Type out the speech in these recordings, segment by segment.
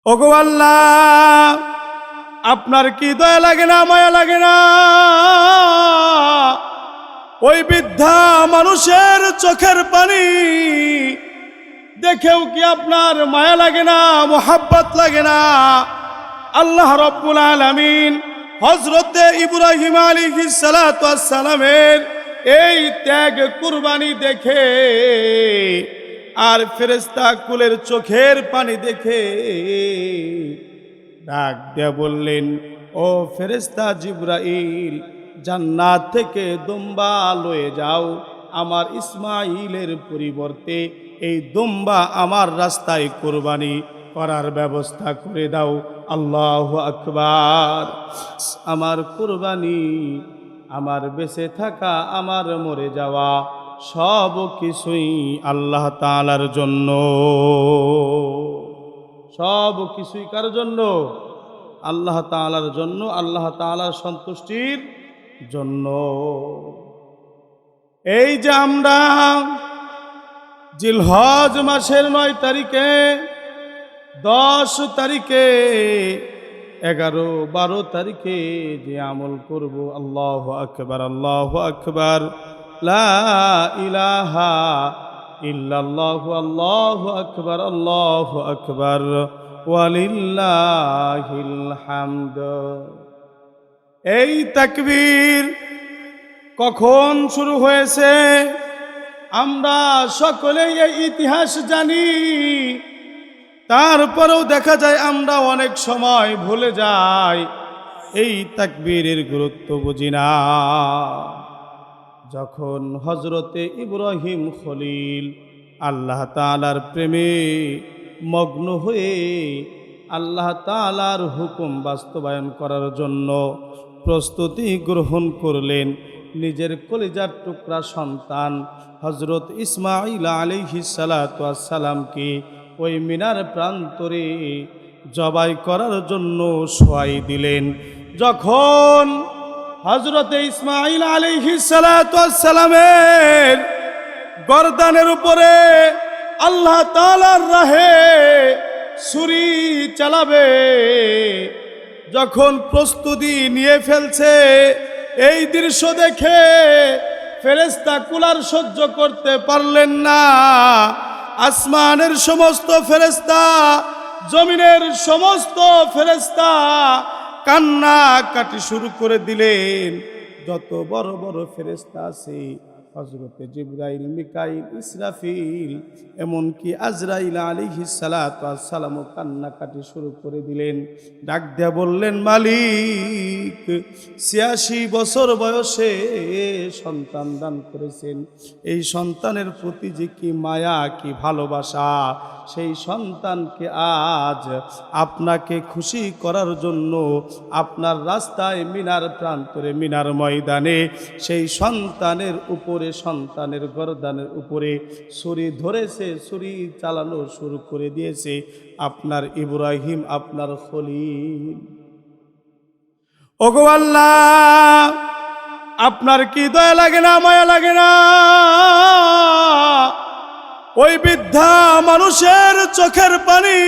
ওগো আল্লাহ, আপনার কি দয়া লাগে না, মায়া লাগে না? ওই বৃদ্ধা মানুষের চোখের পানি দেখেও কি আপনার মায়া লাগে না, মোহাব্বত লাগে না? আল্লাহ রব্বুল আলামিন হযরতে ইব্রাহিম আলাইহিস সালাতু ওয়াস সালামের এই ত্যাগ কুরবানি দেখে আর ফেরেশতা কুলের চোখের পানি দেখে ডাক দিয়ে বললেন, ও ফেরেশতা জিবরাইল, জান্নাত থেকে দুম্বা লয়ে যাও, আমার ইসমাইলের পরিবর্তে এই দুম্বা আমার রাস্তায় কুরবানি করার ব্যবস্থা করে দাও। আল্লাহু আকবার। আমার কুরবানি, আমার বেঁচে থাকা, আমার মরে যাওয়া সব কিছুই আল্লাহ তাআলার জন্য। সব কিছুই কার জন্য? আল্লাহ তাআলার জন্য, আল্লাহ তাআলার সন্তুষ্টির জন্য। এই যে আমরা জিলহজ মাসের 9 তারিখে, 10 তারিখে, 11, 12 তারিখে যে আমল করব, আল্লাহু আকবার, আল্লাহু আকবার, লা ইলাহা ইল্লাল্লাহু, আল্লাহু আকবার, আল্লাহু আকবার, ওয়ালিল্লাহিল হামদ। এই তাকবীর কখন শুরু হয়েছে আমরা সকলেই এই ইতিহাস জানি, তারপরেও দেখা যায় আমরা অনেক সময় ভুলে যাই, এই তাকবীরের গুরুত্ব বুঝি না। যখন হযরতে ইব্রাহিম খলিল আল্লাহ তাআলার প্রেমে মগ্ন হয়ে আল্লাহ তাআলার হুকুম বাস্তবায়ন করার জন্য প্রস্তুতি গ্রহণ করলেন, নিজের কলিজার টুকরা সন্তান হযরত ইসমাঈল আলাইহিস সালাতু ওয়াস সালামকে ওই মিনার প্রান্তরে জবাই করার জন্য শোয়াই দিলেন। যখন হযরতে ইসমাঈল আলাইহিস সালাতু ওয়াস সালামের গর্দানের উপরে আল্লাহ তাআলার রাহে ছুরি চালাবে, যখন প্রস্তুতি নিয়ে ফেলছে, এই দৃশ্য দেখে ফেরেশতা কুলার সহ্য করতে পারলেন না। আসমানের সমস্ত ফেরেশতা, জমিনের সমস্ত ফেরেশতা কান্না কাটি শুরু করে দিলেন। যত বড় বড় ফেরেশতা আছে, হযরতে জিবরাইল, মিকাইল, ইসরাফিল, এমনকি আজরাইল আলাইহিস সালাতু ওয়াস সালামও কান্না কাটি শুরু করে দিলেন। ডাক দিয়া বললেন, মালিক, 86 বছর বয়সে সন্তান দান করেছেন, এই সন্তানের প্রতি যে কি মায়া, কি ভালোবাসা, সেই সন্তানকে আজ আপনাকে খুশি করার জন্য আপনার রাস্তায়, মিনার প্রান্তরে, মিনার ময়দানে সেই সন্তানের উপরে, সন্তানের গর্দানের উপরে ছুরি ধরেছে, ছুরি চালানো শুরু করে দিয়েছে আপনার ইব্রাহিম, আপনার খলিল। ওগো আল্লাহ, আপনার কি দয়া লাগে না, মায়া লাগে না? ওই বৃদ্ধা মানুষের চোখের পানি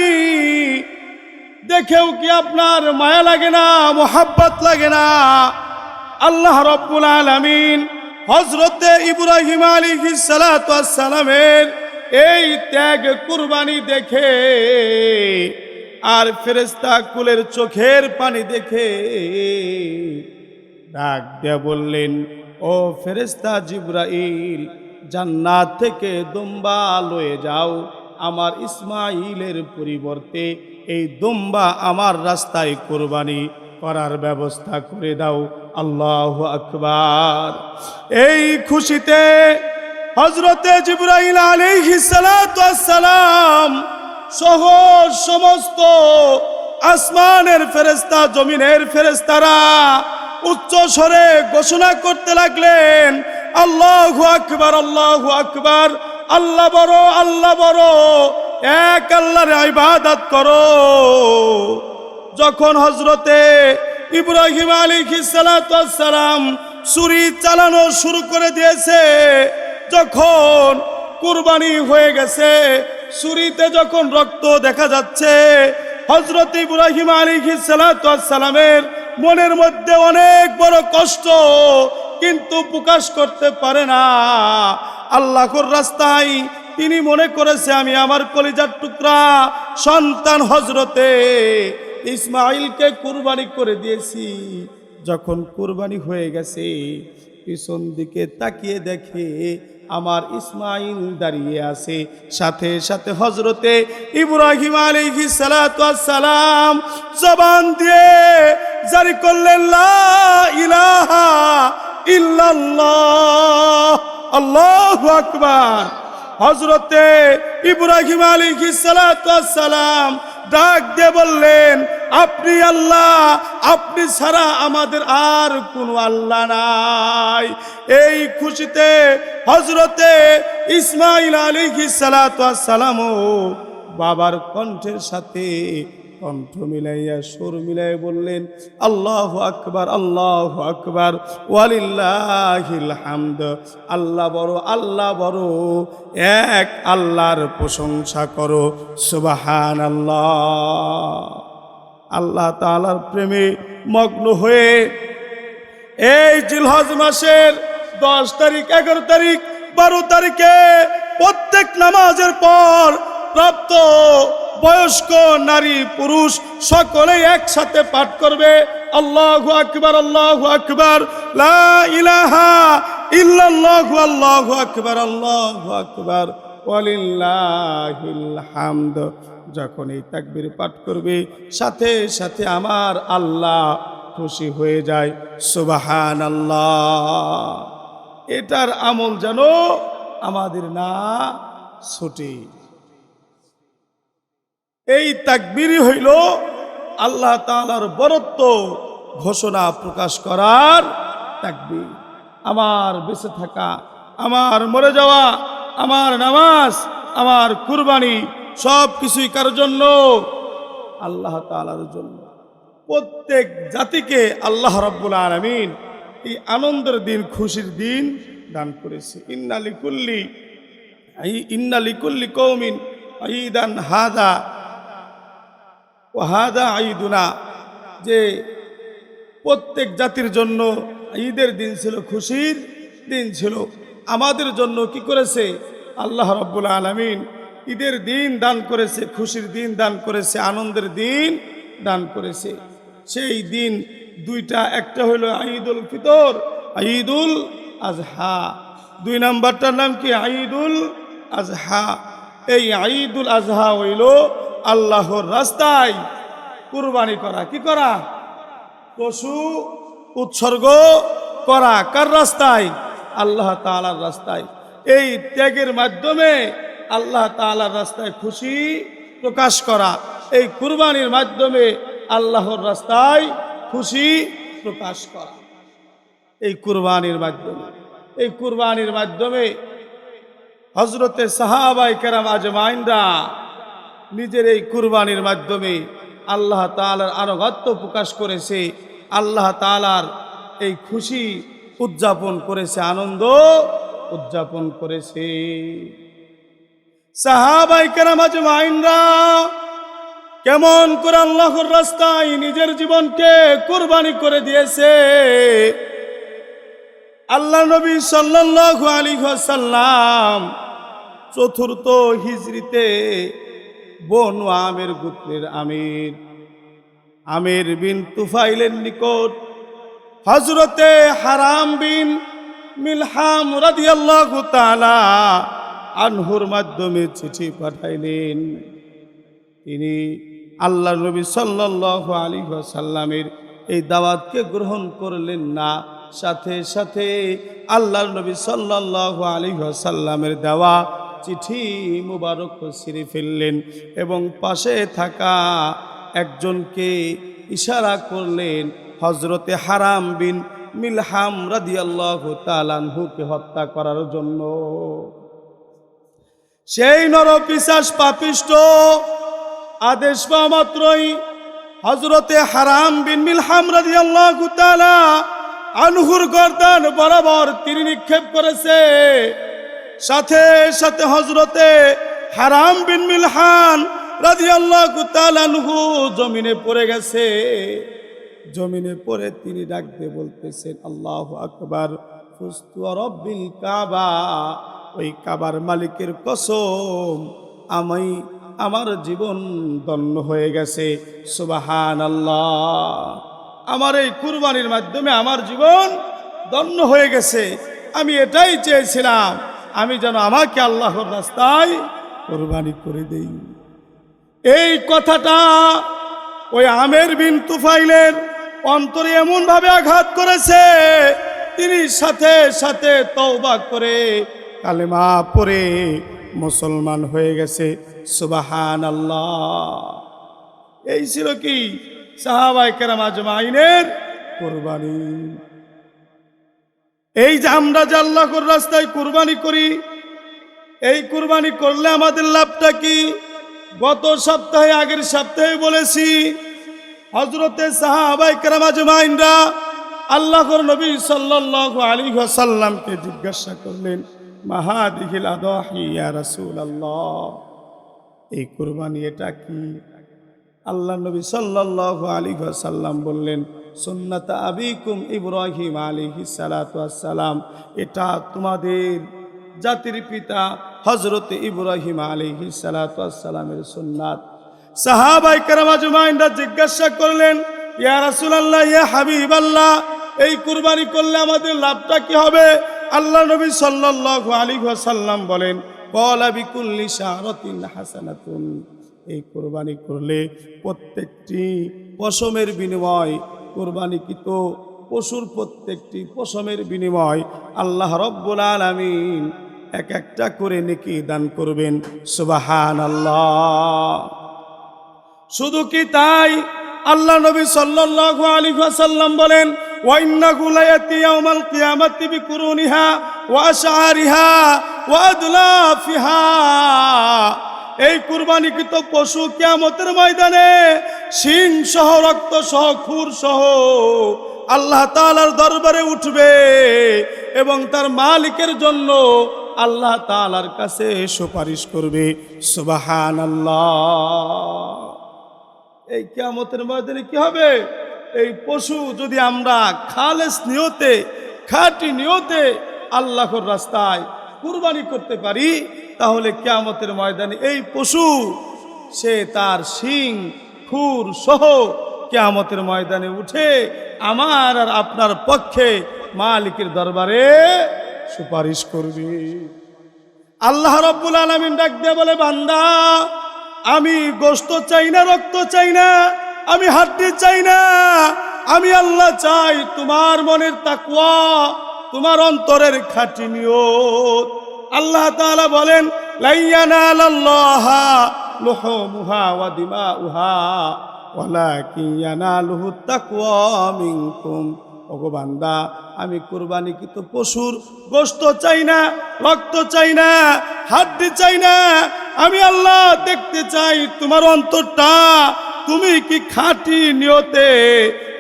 দেখেও কি আপনার মায়া লাগে না, মোহাব্বত লাগে না? আল্লাহ রব্বুল আলামিন হযরতে ইব্রাহিম আলাইহিস সালাতু ওয়াস সালামের এই ত্যাগ কুরবানি দেখে আর ফেরেশতা কুলের চোখের পানি দেখে ডাক দিয়ে বললেন, ও ফেরেশতা জিবরাইল, জান্নাত থেকে দুম্বা লয়ে যাও, আমার ইসমাইলের পরিবর্তে এই দুম্বা আমার রাস্তায় কুরবানি করার ব্যবস্থা করে দাও। আল্লাহু আকবার। এই খুশিতে হযরতে জিবরাইল আলাইহিস সালাতু ওয়াস সালাম সহ সমস্ত আসমানের ফেরেশতা, জমিনের ফেরেশতারা উচ্চ স্বরে ঘোষণা করতে লাগলেন, আল্লাহু আকবার, আল্লাহু আকবার, আল্লাহ বড়, আল্লাহ বড়, এক আল্লাহর ইবাদত করো। যখন হযরতে ইব্রাহিম আলাইহিস সালাতু ওয়াস সালাম ছুরি চালানো শুরু করে দিয়েছে, যখন কুরবানি হয়ে গেছে, ছুরিতে যখন রক্ত দেখা যাচ্ছে, হযরত ইব্রাহিম আলাইহিস সালাতু ওয়াস সালামের মনের মধ্যে অনেক বড় কষ্ট, কিন্তু প্রকাশ করতে পারে না। আল্লাহর রাস্তায় তিনি মনে করেছে আমি আমার কলিজার টুকরা সন্তান হযরতে ইসমাঈলকে কুরবানি করে দিয়েছি। যখন কুরবানি হয়ে গেছে, পিছন দিকে তাকিয়ে দেখে আমার ইসমাঈল দাঁড়িয়ে আছে। সাথে সাথে হযরতে ইব্রাহিম আলাইহিস সালাতু ওয়াস সালাম জবান দিয়ে জারি করলেন, লা ইলাহা ইল্লাল্লাহ, আল্লাহু আকবার। হযরতে ইব্রাহিম আলাইহিস সালাতু ওয়াস সালাম ডাক দিয়ে বললেন, আপনি আল্লাহ, আপনি ছাড়া আমাদের আর কোনো আল্লাহ নাই। এই খুশিতে হযরতে ইসমাঈল আলাইহিস সালাতু ওয়াস সালাম বাবার কণ্ঠের সাথে কণ্ঠ মিলাইয়া সুর মিলাইয়া বললেন, আল্লাহু আকবার, আল্লাহু আকবার, ওয়ালিল্লাহিল হামদ। আল্লাহ বড়, আল্লাহ বড়, এক আল্লাহর প্রশংসা করো, সুবহানাল্লাহ। আল্লাহ তাআলার প্রেমে মগ্ন হয়ে এই জিলহজ মাসের 10 তারিখ, 11 তারিখ, 12 তারিখে প্রত্যেক নামাজের পর প্রাপ্ত বয়স্ক নারী পুরুষ সকলেই একসাথে পাঠ করবে, আল্লাহু আকবার, আল্লাহু আকবার, লা ইলাহা ইল্লাল্লাহু, আল্লাহু আকবার, আল্লাহু আকবার, ওয়ালিল্লাহিল হামদ। যখন এই তাকবীর পাঠ করবে, সাথে সাথে আমার আল্লাহ খুশি হয়ে যায়, সুবহানাল্লাহ। এটার আমল যেন আমাদের না ছুটে। এই তাকবীরই হইল আল্লাহ তাআলার বরত্ব ঘোষণা প্রকাশ করার তাকবীর। আমার বেঁচে থাকা, আমার মরে যাওয়া, আমার নামাজ, আমার কুরবানি সব কিছুই কার জন্য? আল্লাহ তাআলার জন্য। প্রত্যেক জাতিকে আল্লাহ রাব্বুল আলামিন এই আনন্দের দিন, খুশির দিন দান করেছে। ইন্না লিকুল্লি কওমিন ঈদান হাদা ওয়াহাদা ঈদুনা, যে প্রত্যেক জাতির জন্য ঈদের দিন ছিল, খুশির দিন ছিল। আমাদের জন্য কি করেছে আল্লাহ রাব্বুল আলামিন? ঈদের দিন দান করেছে, খুশির দিন দান করেছে, আনন্দের দিন দান করেছে। সেই দিন দুইটা, একটা হলো ঈদুল ফিতর, ঈদুল আজহা। 2 নাম্বারটার নাম কি? ঈদুল আজহা। এই ঈদুল আজহা হইল আল্লাহর রাস্তায় কুরবানি করা। কি করা? পশু উৎসর্গ করা। কার রাস্তায়? আল্লাহ তাআলার রাস্তায়। এই ত্যাগের মাধ্যমে আল্লাহ তাআলার রাস্তায় খুশি প্রকাশ করা, এই কুরবানির মাধ্যমে আল্লাহর রাস্তায় খুশি প্রকাশ করা। এই কুরবানির মাধ্যমে হযরতে সাহাবায়ে কেরাম আজমাইনরা নিজের এই কুরবানির মাধ্যমে আল্লাহ তাআলার আনুগত্য প্রকাশ করেছে, আল্লাহ তাআলার এই খুশি উদযাপন করেছে, আনন্দ উদযাপন করেছে। সাহাবায়ে কেরাম আজমাইনরা কেমন করে আল্লাহর রাস্তায় নিজের জীবনকে কুরবানি করে দিয়েছে। আল্লাহ নবী সাল্লাল্লাহু আলাইহি ওয়াসাল্লাম 4th হিজরিতে বনু আমের গোত্রের আমির বিন তুফাইলের নিকট হযরতে হারাম বিন মিলহাম রাদিয়াল্লাহু তাআলা আনহুর মাধ্যমে চিঠি পাঠাইলেন। তিনি আল্লাহ নবী সাল্লাল্লাহু আলাইহি ওয়াসাল্লামের এই দাওয়াতকে গ্রহণ করলেন না। সাথে সাথে আল্লাহর নবী সাল্লাল্লাহু আলাইহি ওয়াসাল্লামের দেওয়া চিঠি মুবারক ছিঁড়ে ফেললেন এবং পাশে থাকা একজনকে ইশারা করলেন হযরতে হারাম বিন মিলহাম রাদিয়াল্লাহু তাআলা আনহুকে হত্যা করার জন্য। সেই নরপিশাচ পাপিষ্ঠ আদেশ পাওয়া মাত্রই হযরতে হারাম বিন মিলহাম রাদিয়াল্লাহু তাআলা আনহুর গর্দান বরাবর তীর নিক্ষেপ করেছে। সাথে সাথে হযরতে হারাম বিন মিলহান রাদিয়াল্লাহু তাআলা আনহু জমিনে পড়ে গেছে। জমিনে পড়ে তিনি ডাক দিয়ে বলতেছেন, আল্লাহু আকবার, ফুস্তু রব্বিল কাবা, ওই কাবার মালিকের কসম, আমার জীবন ধন্য হয়ে গেছে। সুবহানাল্লাহ। আমার এই কুরবানির মাধ্যমে আমার জীবন ধন্য হয়ে গেছে। আমি এটাই চেয়েছিলাম, আমি যেন আমাকে আল্লাহর রাস্তায় কুরবানি করে দেই। এই কথাটা ওই আমের বিন তুফাইলের অন্তরে এমন ভাবে আঘাত করেছে, তিনি সাথে সাথে তওবা করে কালেমা পড়ে মুসলমান হয়ে গেছে। সুবহানাল্লাহ। এই ছিল কি সাহাবায়ে কেরাম আজমাইনের কুরবানি। এই যে আমরা যে আল্লাহর রাস্তায় কুরবানি করি, এই কুরবানি করলে আমাদের লাভটা কি? গত সপ্তাহে, আগের সপ্তাহে বলেছি, হযরতে সাহাবায়ে কেরাম আজমাইনরা আল্লাহর নবী সাল্লাল্লাহু আলাইহি ওয়াসাল্লামকে জিজ্ঞাসা করলেন, মা হাদিহিল আদাহি ইয়া রাসূলুল্লাহ, এই কুরবানি এটা কি? আল্লাহ নবী সাল্লাল্লাহু আলাইহি ওয়াসাল্লাম বললেন, সুন্নাত আবিকুম ইব্রাহিম আলাইহিস সালাতু ওয়াস সালাম, এটা তোমাদের জাতির পিতা হযরত ইব্রাহিম আলাইহিস সালাতু ওয়াস সালামের সুন্নাত। সাহাবায়ে কেরাম আজমাইনরা জিজ্ঞাসা করলেন, ইয়া রাসূলুল্লাহ, ইয়া হাবিবাল্লাহ, এই কুরবানি করলে আমাদের লাভটা কি হবে? আল্লাহ নবী সাল্লাল্লাহু আলাইহি ওয়াসাল্লাম বলেন, ক্বালা বিকুল্লি শারাতিন হাসানাতুন, এই কুরবানি করলে প্রত্যেকটি পশমের বিনিময়, কুরবানিকৃত পশুর প্রত্যেকটি পশমের বিনিময় আল্লাহ রাব্বুল আলামিন এক একটা করে নেকি দান করবেন। সুবহানাল্লাহ। শুধু কি তাই? আল্লাহ নবী সাল্লাল্লাহু আলাইহি ওয়াসাল্লাম বলেন, ওয়া ইন্নাহু লায়াতি ইয়াউমাল কিয়ামাতি বিকুরুনিহা ওয়া আশআরিহা ওয়া আদলাফিহা, এই কুরবানিকৃত পশু কিয়ামতের ময়দানে শিং সহ, রক্ত সহ, খুর সহ আল্লাহ তাআলার দরবারে উঠবে এবং তার মালিকের জন্য আল্লাহ তাআলার কাছে সুপারিশ করবে। সুবহানাল্লাহ। এই কিয়ামতের ময়দানে কি হবে? এই পশু যদি আমরা খালেস নিয়তে, খাঁটি নিয়তে আল্লাহর রাস্তায় কুরবানি করতে পারি, তাহলে কিয়ামতের ময়দানে এই পশু সে তার শিং খুর সহ কিয়ামতের ময়দানে উঠে আমার আর আপনার পক্ষে মালিকের দরবারে সুপারিশ করবে। আল্লাহ রাব্বুল আলামিন ডাক দিয়ে বলে, বান্দা, আমি গোশত চাই না, রক্ত চাই না, আমি হাড্ডি চাই না, আমি আল্লাহ চাই তোমার মনের তাকওয়া, তোমার অন্তরের খাঁটি নিয়ত। আল্লাহ তাআলা বলেন, লা ইয়ানালাল্লাহা লুহুমুহা ওয়া দিমাউহা ওয়ালাকিন ইয়ানালুহুত তাকওয়া মিনকুম। ওগো বান্দা, আমি কুরবানিকৃত পশুর গোশত চাই না, রক্ত চাই না, হাড্ডি চাই না, আমি আল্লাহ দেখতে চাই তোমার অন্তরটা, তুমি কি খাঁটি নিয়তে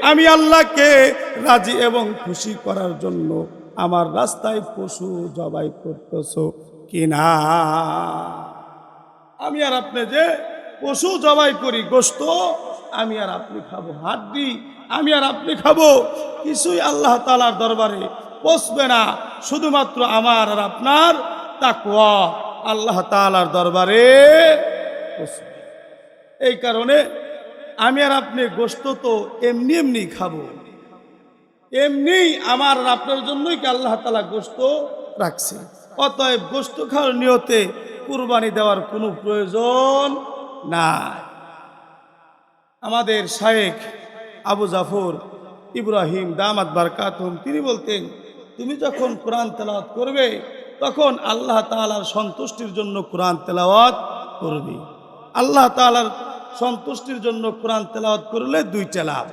আমি আল্লাহকে রাজি এবং খুশি করার জন্য আমার রাস্তায় পশু জবাই করতেছো কিনা। আমি আর আপনি যে পশু জবাই করি, গোশত আমি আর আপনি খাবো, হাড্ডি আমি আর আপনি খাবো, কিছুই আল্লাহ তাআলার দরবারে পৌঁছবে না। শুধুমাত্র আমার আর আপনার তাকওয়া আল্লাহ তাআলার দরবারে পৌঁছবে। এই কারণে আমি আর আপনি গোশত তো এমনি এমনি খাবো, এমনি আমার আর আপনার জন্যই কি আল্লাহ তাআলা গোশত রাখছে। অতএব গোশত খাওয়ার নিয়তে কুরবানি দেওয়ার কোনো প্রয়োজন নাই। আমাদের শায়েখ আবু জাফর ইব্রাহিম দামাত বারকাতুহুম তিনি বলতেন, তুমি যখন কোরআন তেলাওয়াত করবে তখন আল্লাহ তাআলার সন্তুষ্টির জন্য কোরআন তেলাওয়াত করবে। আল্লাহ তাআলার সন্তুষ্টির জন্য কোরআন তেলাওয়াত করলে দুইটা লাভ।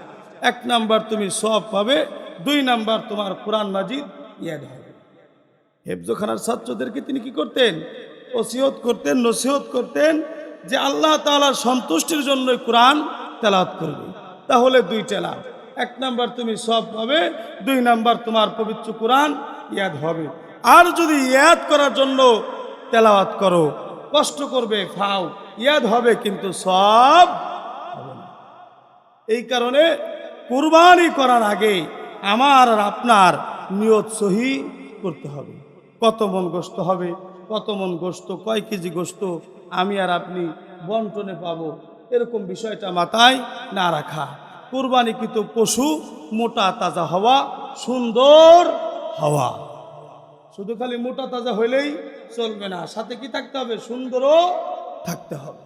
এক নাম্বার তুমি সওয়াব পাবে, দুই নাম্বার তোমার কোরআন মাজিদ ইয়াদ হবে। হেফজখানার ছাত্রদেরকে তিনি কি করতেন? ওসিয়ত করতেন, নসিহত করতেন যে আল্লাহ তাআলার সন্তুষ্টির জন্য কোরআন তেলাওয়াত করবে, তাহলে দুইটা লাভ। এক নাম্বার তুমি সওয়াব পাবে, দুই নাম্বার তোমার পবিত্র কোরআন ইয়াদ হবে। আর যদি ইয়াদ করার জন্য তেলাওয়াত করো, কষ্ট করবে, ফাও, ইয়াদ হবে কিন্তু সব হবে না। এই কারণে কুরবানি করার আগে আমার আর আপনার নিয়ত সহি করতে হবে। কত মন গোশত হবে, কত মন গোশত, কয় কেজি গোশত আমি আর আপনি বন্টনে পাবো, এরকম বিষয়টা মাথায় না রাখা। কুরবানিকৃত পশু মোটা তাজা হওয়া, সুন্দর হওয়া। শুধু খালি মোটা তাজা হইলেই চলবে না, সাথে কি থাকতে হবে? সুন্দরও থাকতে হবে।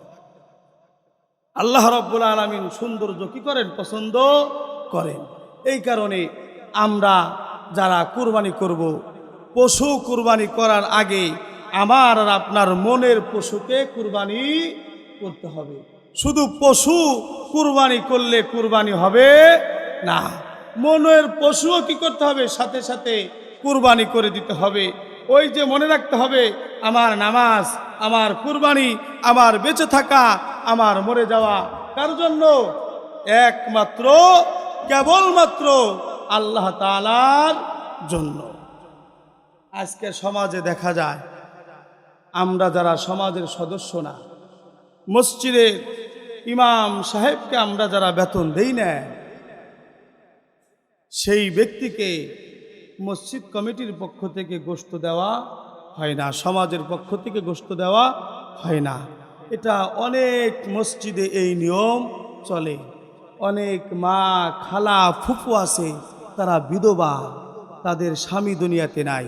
আল্লাহ রাব্বুল আলামিন সৌন্দর্য কি করেন? পছন্দ করেন। এই কারণে আমরা যারা কুরবানি করব, পশু কুরবানি করার আগে আমার আর আপনার মনের পশুকে কুরবানি করতে হবে। শুধু পশু কুরবানি করলে কুরবানি হবে না, মনের পশুও কি করতে হবে? সাথে সাথে কুরবানি করে দিতে হবে। ওই যে মনে রাখতে হবে, আমার নামাজ, আমার কুরবানি, আমার বেঁচে থাকা, আমার মরে যাওয়া কার জন্য? একমাত্র কেবলমাত্র আল্লাহ তাআলার জন্য। আজকে সমাজে দেখা যায়, আমরা যারা সমাজের সদস্য না, মসজিদের ইমাম সাহেবকে আমরা যারা বেতন দেই না, সেই ব্যক্তিকে মসজিদ কমিটির পক্ষ থেকে গোশত দেওয়া হয় না, সমাজের পক্ষ থেকে গোশত দেওয়া হয় না। এটা অনেক মসজিদে এই নিয়ম চলে। অনেক মা, খালা, ফুফু আছে, তারা বিধবা, তাদের স্বামী দুনিয়াতে নাই,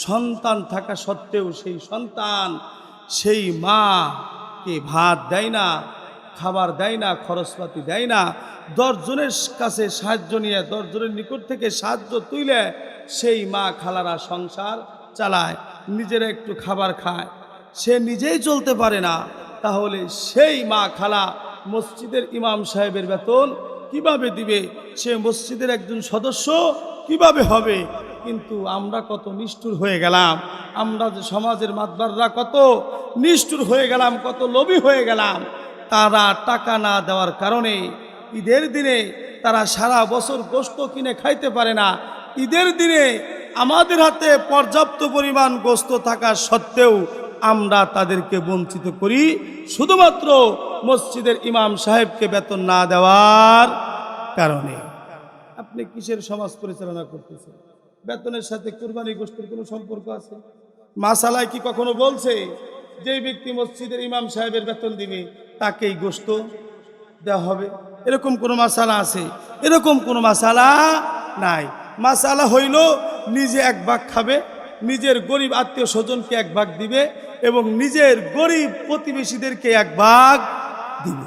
সন্তান থাকা সত্ত্বেও সেই সন্তান সেই মাকে ভাত দেয় না, খাবার দেয় না, খরচপাতি দেয় না। 10 জনের কাছে সাহায্য নিয়ে, 10 জনের নিকট থেকে সাহায্য তুলে সেই মা খালারা সংসার চালায়, নিজেরা একটু খাবার খায়, সে নিজেই চলতে পারে না। তাহলে সেই মা খালা মসজিদের ইমাম সাহেবের বেতন কিভাবে দিবে? সে মসজিদের একজন সদস্য কিভাবে হবে? কিন্তু আমরা কত নিষ্ঠুর হয়ে গেলাম, আমরা যে সমাজের মাতবাররা কত নিষ্ঠুর হয়ে গেলাম, কত লোভী হয়ে গেলাম। তারা টাকা না দেওয়ার কারণে ঈদের দিনে তারা সারা বছর গোশত কিনে খাইতে পারে না। ঈদের দিনে আমাদের হাতে পর্যাপ্ত পরিমাণ গোশত থাকা সত্ত্বেও আমরা তাদেরকে বঞ্চিত করি, শুধুমাত্র মসজিদের ইমাম সাহেবকে বেতন না দেওয়ার কারণে। আপনি কিসের সমাজ পরিচালনা করতেছেন? বেতনের সাথে কুরবানি গোশতের কোনো সম্পর্ক আছে? মাসালায় কি কখনো বলছে যেই ব্যক্তি মসজিদের ইমাম সাহেবের বেতন দিবে তাকেই গোশত দেওয়া হবে? এরকম কোনো মাসালা আছে? এরকম কোনো মাসালা নাই। মাসালা হইল নিজে 1 ভাগ খাবে, নিজের গরিব আত্মীয় স্বজনকে 1 ভাগ দিবে এবং নিজের গরিব প্রতিবেশীদেরকে 1 ভাগ দিবে।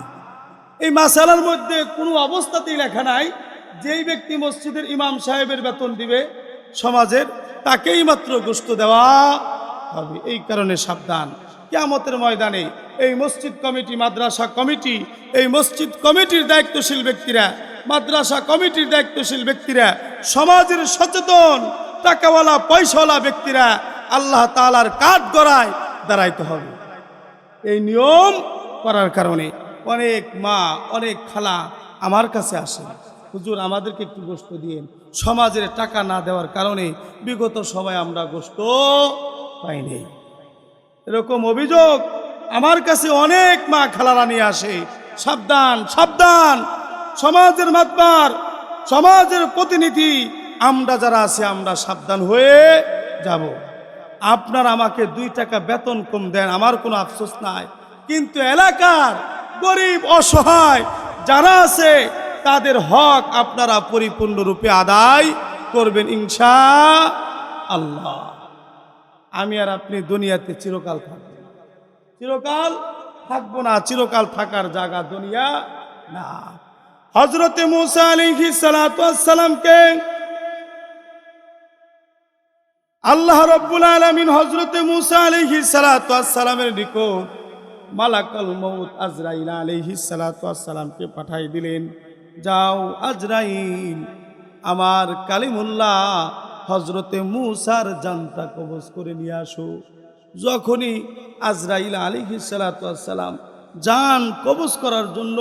এই মাসালার মধ্যে কোনো অবস্থাতেই লেখা নাই যেই ব্যক্তি মসজিদের ইমাম সাহেবের বেতন দিবে সমাজের, তাকেই মাত্র গোশত দেওয়া হবে। এই কারণে সাবধান, কিয়ামতের ময়দানে এই মসজিদ কমিটি, মাদ্রাসা কমিটি, এই মসজিদ কমিটির দায়িত্বশীল ব্যক্তিরা, মাদ্রাসা কমিটির দায়িত্বশীল ব্যক্তিরা, সমাজের সচেতন টাকাওয়ালা পয়সাওয়ালা ব্যক্তিরা আল্লাহ তাআলার কাঠ গড়ায় দাঁড়াইতে হবে। এই নিয়ম করার কারণে অনেক মা, অনেক খালা আমার কাছে আসে, হুজুর আমাদেরকে একটু গোশত দিয়েন। সমাজের টাকা না দেওয়ার কারণে বিগত সময় আমরা গোশত পাইনি। এরকম অভিযোগ আমার কাছে অনেক মা খালারা নিয়ে আসে। সাবধান, সাবধান, সমাজের মাতবার, সমাজের প্রতিনিধি আমরা যারা আছি, আমরা সাবধান হয়ে যাব। আপনার আমাকে 2 টাকা বেতন কম দেন, আমার কোনো আফসোস নাই, কিন্তু এলাকার গরিব অসহায় যারা আছে তাদের হক আপনারা পরিপূর্ণরূপে আদায় করবেন ইনশাআল্লাহ। আমি আর আপনি দুনিয়াতে চিরকাল থাকবো, চিরকাল থাকবো না, চিরকাল থাকার জায়গা দুনিয়া না। হযরতে মূসা আলাইহিস সালাতু ওয়াস সালামকে আল্লাহ রাব্বুল আলামিন হযরতে মূসা আলাইহিস সালাতু ওয়াস সালামের নিকট মালাকুল মউত আজরাইল আলাইহিস সালাতু ওয়াস সালামকে পাঠাই দিলেন, যাও আজরাইল আমার কালিমুল্লাহ হযরতে মূসার জানটা কবজ করে নিয়ে আসো। যখনই আজরাইল আলাইহিস সালাতু ওয়াস সালাম জান কবজ করার জন্য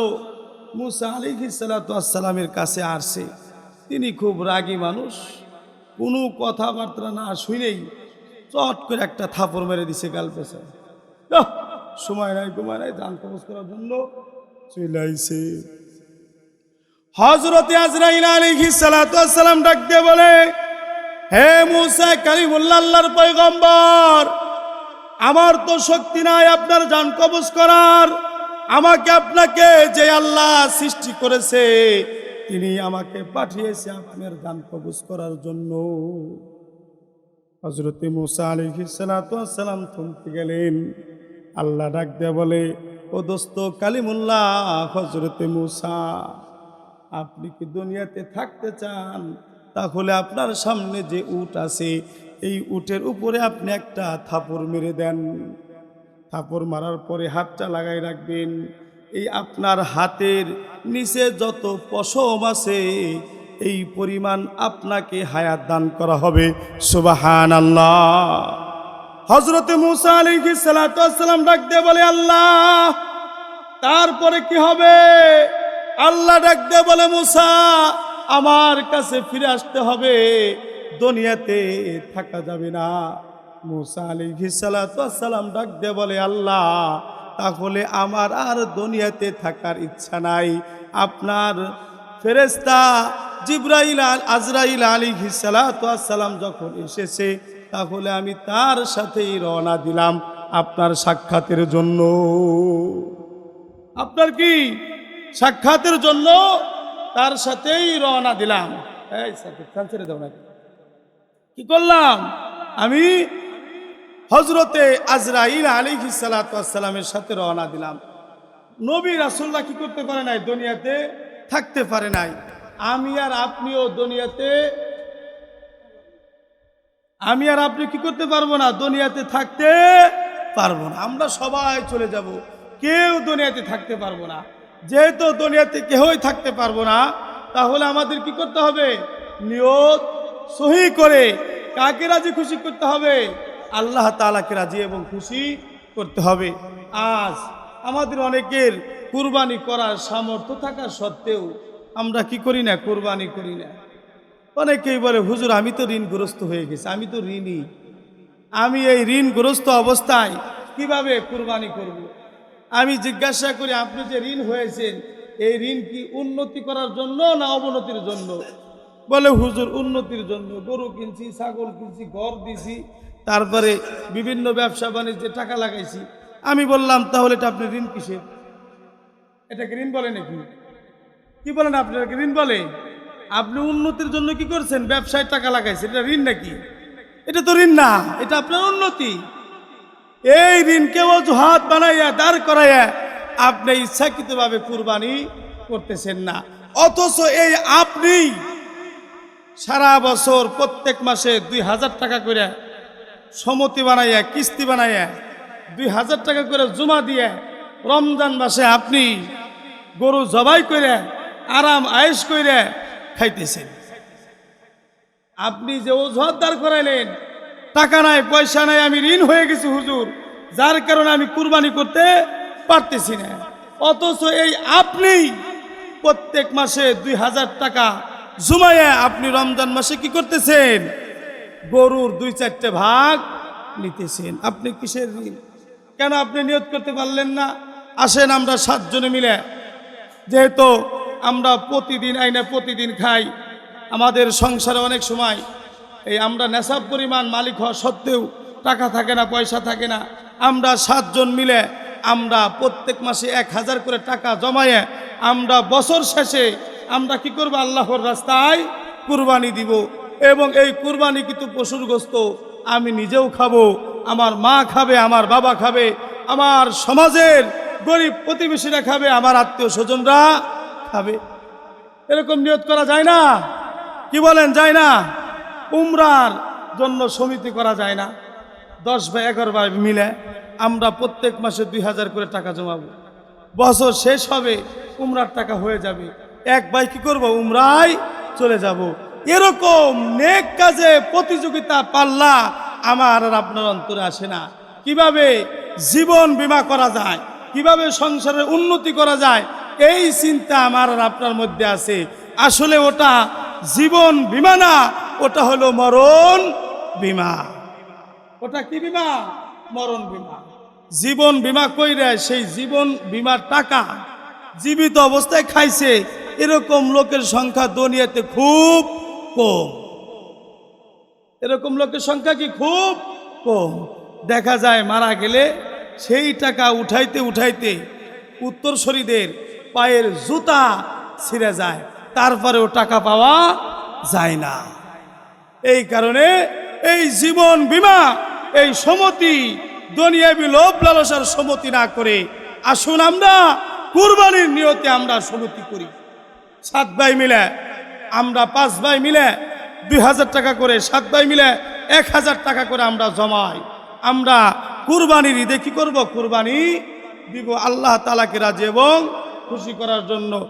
মূসা আলাইহিস সালাতু ওয়াস সালামের কাছে আসছে, তিনি খুব রাগী মানুষ, কোনো কথাবার্তা না শুনেই চট করে একটা থাপড় মেরে দিছে গাল পেছনে। সময় নাই ঘুমায় নাই, জান কবজ করার জন্য চলে আইছে। হযরতে আজরাইল আলাইহিস সালাতু ওয়াস সালাম ডাক দিয়ে বলে, হে মূসা কালিমুল্লাহ, আল্লাহর পয়গম্বর, আমার তো শক্তি নাই আপনার জান কবজ করার। আমাকে আপনাকে যে আল্লাহ সৃষ্টি করেছে তিনি আমাকে পাঠিয়েছে আপনার জান কবজ করার জন্য। হযরতে মূসা আলাইহিস সালাতু ওয়াস সালাম থমকে গেলেন। আল্লাহ ডাক দিয়ে বলে, ও দোস্ত কালিমুল্লাহ, হযরতে মূসা, আপনি কি দুনিয়াতে থাকতে চান? তাহলে আপনার সামনে যে উট আছে এই উটের উপরে আপনি একটা থাপড় মেরে দেন। থাপড় মারার পরে হাতটা লাগাই রাখবেন। এই আপনার হাতের নিচে যত পশম আছে এই পরিমাণ আপনাকে হায়াত দান করা হবে। সুবহানাল্লাহ। হযরতে মূসা আলাইহিস সালাতু ওয়াস সালাম ডাক দিয়ে বলে, আল্লাহ, তারপরে কি হবে? আল্লাহ ডাক দিয়ে বলে, মূসা, আমার কাছে ফিরে আসতে হবে, দুনিয়াতে থাকা যাবে না। মূসা আলাইহিস সালাতু ওয়াস সালাম ডাক দিয়ে বলে, আল্লাহ, তাহলে আমার আর দুনিয়াতে থাকার ইচ্ছা নাই। আপনার ফেরেশতা জিবরাইল আজরাইল আলাইহিস সালাতু ওয়াস সালাম যখন এসেছে তাহলে আমি তার সাথেই রওনা দিলাম আপনার সাক্ষাতের জন্য। আপনার কি সাক্ষাতের জন্য তার সাথেই রওনা দিলাম। এই সাক্ষাৎ ছেড়ে দাও না, কি করলাম? আমি হযরতে আজরাইল আলাইহিস সালাতু ওয়াস সালামের সাথে রওনা দিলাম। নবী রাসূলুল্লাহ কি করতে পারে নাই? দুনিয়াতে থাকতে পারে নাই। আমি আর আপনিও দুনিয়াতে, আমি আর আপনি কি করতে পারবো না? দুনিয়াতে থাকতে পারবো না। আমরা সবাই চলে যাব, কেউ দুনিয়াতে থাকতে পারবো না। যেহেতু দুনিয়াতে কেউই থাকতে পারবো না, তাহলে আমাদের কি করতে হবে? নিয়ত সহি করে কাকে রাজি খুশি করতে হবে? আল্লাহ তাআলাকে রাজি এবং খুশি করতে হবে। আজ আমাদের অনেকের কুরবানি করার সামর্থ্য থাকা সত্ত্বেও আমরা কি করি না? কুরবানি করি না। অনেকেই বলে, হুজুর, আমি তো ঋণগ্রস্ত হয়ে গেছি, আমি তো ঋণী, আমি এই ঋণগ্রস্ত অবস্থায় কিভাবে কুরবানি করব? আমি জিজ্ঞাসা করি, আপনি যে ঋণ হয়েছেন এই ঋণ কি উন্নতি করার জন্য না অবনতির জন্য? বলে, হুজুর, উন্নতির জন্য। গরু কিনছি, ছাগল কিনছি, ঘর দিছি, তারপরে বিভিন্ন ব্যবসা বাণিজ্যে টাকা লাগাইছি। আমি বললাম, তাহলে এটা আপনি ঋণ কিসের? এটাকে ঋণ বলে নাকি? কি বলেন? আপনাকে ঋণ বলে? আপনি উন্নতির জন্য কি করছেন? ব্যবসায় টাকা লাগাইছেন, এটা ঋণ নাকি? এটা তো ঋণ না, এটা আপনার উন্নতি। এই ঋণকে অজুহাত বানাইয়া দাঁড় করাইয়া আপনি ইচ্ছাকৃতভাবে কুরবানি করতেছেন না। অথচ এই আপনি সারা বছর প্রত্যেক মাসে 2000 টাকা করে সমতি বানাইয়া, কিস্তি বানাইয়া 2000 টাকা করে জমা দিয়ে রমজান মাসে আপনি গরু জবাই করে আরাম আয়েশ করে খাইতেছেন। আপনি যে অজুহাত দাঁড় করাইলেন, টাকা নাই, পয়সা নাই, আমি ঋণ হয়ে গেছি হুজুর, যার কারণে আমি কুরবানি করতে পারতেছি না। অথচ এই আপনি প্রত্যেক মাসে 2000 টাকা জমাইয়া আপনি রমজান মাসে কি করতেছেন? গরুর 2-4টে ভাগ নিতেছেন। আপনি কিসের ঋণ? কেন আপনি নিয়ত করতে পারলেন না? আসেন আমরা 7 জনে মিলে, যেহেতু আমরা প্রতিদিন আইনা প্রতিদিন খাই, আমাদের সংসারে অনেক সময় এই আমরা নেশাব পরিমাণ মালিক হওয়া সত্ত্বেও টাকা থাকে না, পয়সা থাকে না। আমরা 7 জন মিলে আমরা প্রত্যেক মাসে 1000 করে টাকা জমায়ে আমরা বছর শেষে আমরা কি করব? আল্লাহর রাস্তায় কুরবানি দিব। এবং এই কুরবানি কিন্তু পশুর গোশত আমি নিজেও খাবো, আমার মা খাবে, আমার বাবা খাবে, আমার সমাজের গরিব প্রতিবেশীরা খাবে, আমার আত্মীয় স্বজনরা খাবে। এরকম নিয়ত করা যায় না? কি বলেন, যায় না? উমরার জন্য সমিতি করা যায় না? 10 বা 11 ভাই মিলে আমরা প্রত্যেক মাসে 2000 করে টাকা জমাবো, বছর শেষ হবে উমরার টাকা হয়ে যাবে, এক ভাই কি করবো? উমরায় চলে যাব। এরকম নেক কাজে প্রতিযোগিতা পাল্লা আমার আর আপনার অন্তরে আসে না। কিভাবে জীবন বীমা করা যায়, কিভাবে সংসারের উন্নতি করা যায়, এই চিন্তা আমার আর আপনার মধ্যে আছে। আসলে ওটা জীবন বীমা না, ওটা হলো মরণ বীমা। ওটা কি বীমা? মরণ বীমা। জীবন বীমা কইরা সেই জীবন বীমার টাকা জীবিত অবস্থায় খাইছে, এরকম লোকের সংখ্যা দুনিয়াতে খুব কম। এরকম লোকের সংখ্যা কি খুব কম। দেখা যায় মারা গেলে সেই টাকা উঠাইতে উঠাইতে উত্তরসূরিদের পায়ের জুতা ছিঁড়ে যায়, তারপরেও টাকা পাওয়া যায় না। এই কারণে এই জীবন বীমা, এই সমতি, দুনিয়াবি লোভ লালসার সমতি না করে আসুন আমরা কুরবানির নিয়তে আমরা সমতি করি। 7 ভাই মিলে, আমরা 5 ভাই মিলে 2000 টাকা করে, 7 ভাই মিলে 1000 টাকা করে আমরা জমাই। আমরা কুরবানির ঈদে কি করব? কুরবানি দিব আল্লাহ তাআলাকে রাজি এবং খুশি করার জন্য।